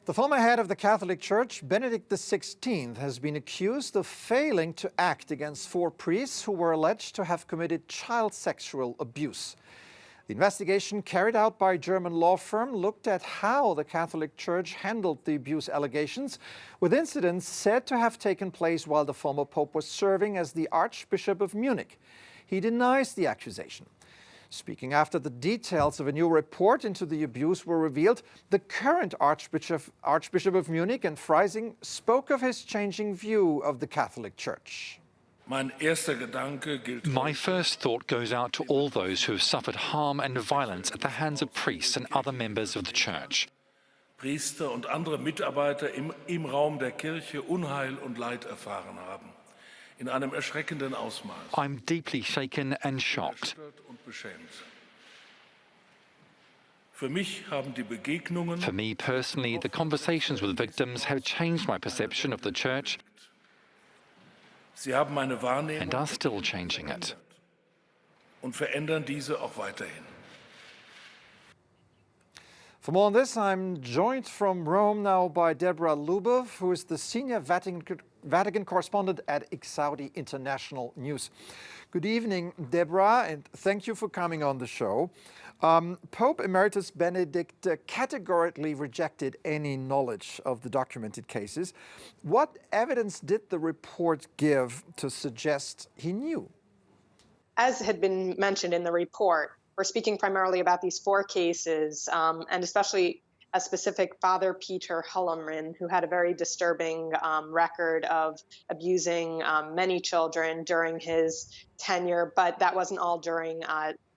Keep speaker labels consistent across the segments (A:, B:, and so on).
A: The former head of the Catholic Church, Benedict XVI, has been accused of failing to act against 4 priests who were alleged to have committed child sexual abuse. The investigation carried out by a German law firm looked at how the Catholic Church handled the abuse allegations, with incidents said to have taken place while the former Pope was serving as the Archbishop of Munich. He denies the accusation. Speaking after the details of a new report into the abuse were revealed, the current Archbishop of Munich and Freising spoke of his changing view of the Catholic Church.
B: My first thought goes out to all those who have suffered harm and violence at the hands of priests and other members of the Church.
C: Priester und andere Mitarbeiter im Raum der Kirche Unheil und Leid erfahren haben. In einem erschreckenden Ausmaß.
B: I'm deeply shaken and shocked.
C: For
B: me personally, the conversations with victims have changed my perception of the Church and are still changing it.
C: Und verändern diese auch weiterhin.
A: For more on this, I'm joined from Rome now by Deborah Lubov, who is the senior Vatican correspondent at Saudi International News. Good evening, Deborah, and thank you for coming on the show. Pope Emeritus Benedict categorically rejected any knowledge of the documented cases. What evidence did the report give to suggest he knew?
D: As had been mentioned in the report, we're speaking primarily about these 4 cases, and especially a specific Father Peter Hullermann, who had a very disturbing record of abusing many children during his tenure, but that wasn't all during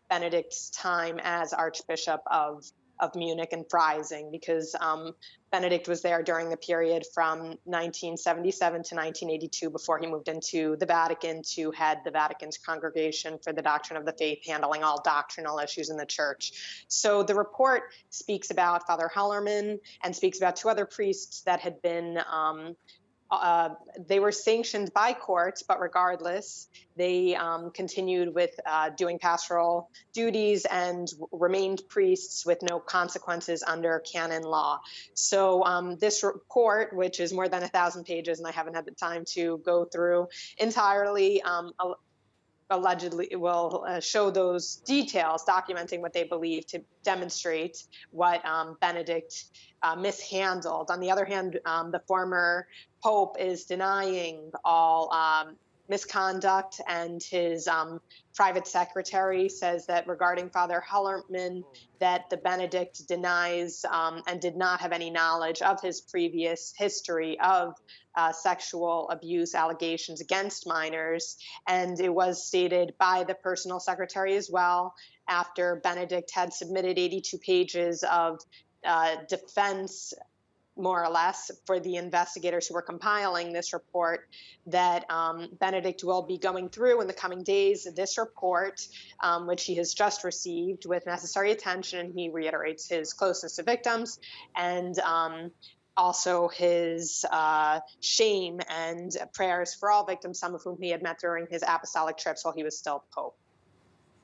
D: Benedict's time as Archbishop of Munich and Freising, because Benedict was there during the period from 1977 to 1982 before he moved into the Vatican to head the Vatican's Congregation for the Doctrine of the Faith, handling all doctrinal issues in the Church. So the report speaks about Father Hullermann and speaks about 2 other priests that had been they were sanctioned by courts, but regardless, they continued with doing pastoral duties and remained priests with no consequences under canon law. So this report, which is more than 1,000 pages, and I haven't had the time to go through entirely, allegedly will show those details, documenting what they believe to demonstrate what Benedict mishandled. On the other hand, the former Pope is denying all misconduct, and his private secretary says that regarding Father Hullermann, that the Benedict denies and did not have any knowledge of his previous history of sexual abuse allegations against minors. And it was stated by the personal secretary as well, after Benedict had submitted 82 pages of defense, more or less, for the investigators who were compiling this report, that Benedict will be going through in the coming days this report, which he has just received, with necessary attention. He reiterates his closeness to victims and also his shame and prayers for all victims, some of whom he had met during his apostolic trips while he was still Pope.